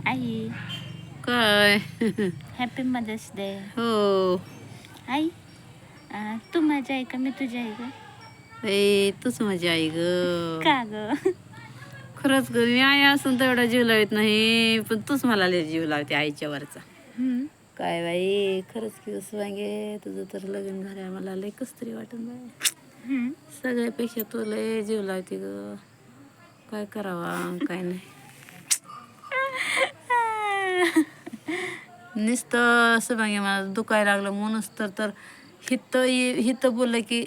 आई काय happy mother's day. हो आई तू माझी आई का मी तुझी आई ग? ए तूच माझी आई ग. का ग? खरंच ग, मी आई असून तेवढा जीव लावत नाही, पण तूच मला लय जीव लावते आईच्या वरचा. काय बाई खरंच की वांगे तुझं तर लग्न झालं मला लय कस तरी वाटून बाय. सगळ्यापेक्षा तू लय जीव लावते ग. काय करावा काय नाही. नुसतं असं मागे मला दुखायला लागलं म्हणूनच तर हिथं बोललं की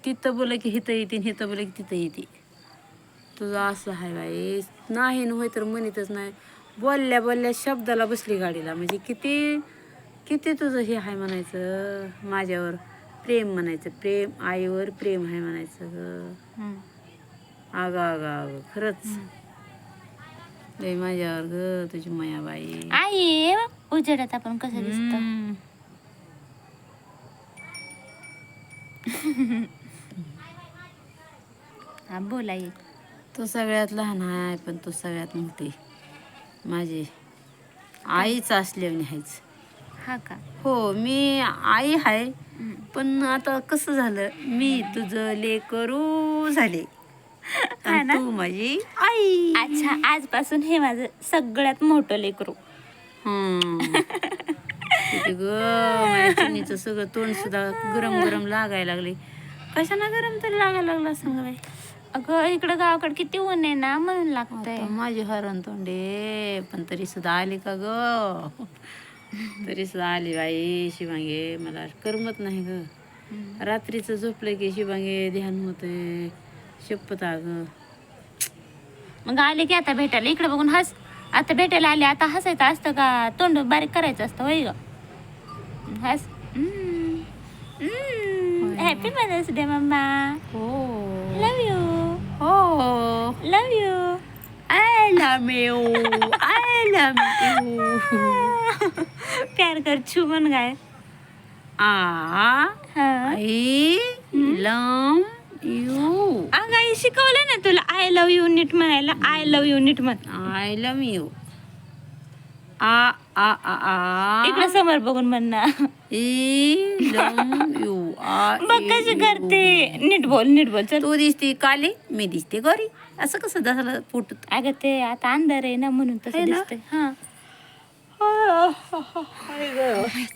तिथं बोललं की हिथं येते, हिथं बोललं की तिथं येते. तुझं असं आहे बाई, नाही होय तर म्हणतच नाही. बोलल्या बोलल्या शब्दाला बसली गाडीला. म्हणजे किती किती तुझं हे आहे म्हणायचं, माझ्यावर प्रेम म्हणायचं, प्रेम आईवर प्रेम आहे म्हणायचं ग. अगं अगं अगं खरंच लय माझ्यावर ग तुझी मायाबाई. आई उजेडात आपण कसं दिसतो. हा बोल आई. तू सगळ्यात लहान आहे पण तू सगळ्यात मोठी माझी आईच असल्याने आहेच. हा का? हो मी आई आहे, पण आता कसं झालं, मी तुझं लेकरू झाले हा ना? तू माझी आई. अच्छा, आजपासून हे माझं सगळ्यात मोठं लेकरू. किती ग माझ्या चिनीचं सगळं तोंड सुद्धा गरम गरम लागायला लागले. कशाला गरम तरी लागायला लागला सांग बाई. अगं इकडं गावाकडे किती ऊन आहे ना, म्हणून लागतंय. आता माझी हरण तोंडे पण तरी सुद्धा आली का ग. तरी सुद्धा आली बाई शिवांगे. मला करमत नाही ग. रात्रीचं झोपलं की शिवांगे ध्यान होते. शपथ अगं. मग आले की आता भेटायला इकडे बघून हस. आता भेटायला आले, आता हसायचं असतं का तोंड बारीक करायचं असतं होय ग? हस. हॅपी मदर्स डे मम्मा. हो लव यू. हो love you. I love you. I love you. प्यार कर छू म्हण गाय. I love you. अगं आई शिकवलं ना तुला आय लव यू नीट म्हणायला. आय लव यू नीट म्हण. I love you. आ आ आ आ इकडे समोर बघून म्हण ना. E love you. बघ कशी करते. नीट बोल नीट बोल चल. तू दिसते काली, मी दिसते गोरी. असं कसं झालं पोट. अगं ते आता अंधार आहे ना म्हणून तसं दिसतंय. हा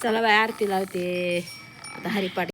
चला बाय आरती लावते आता हरिपाठ.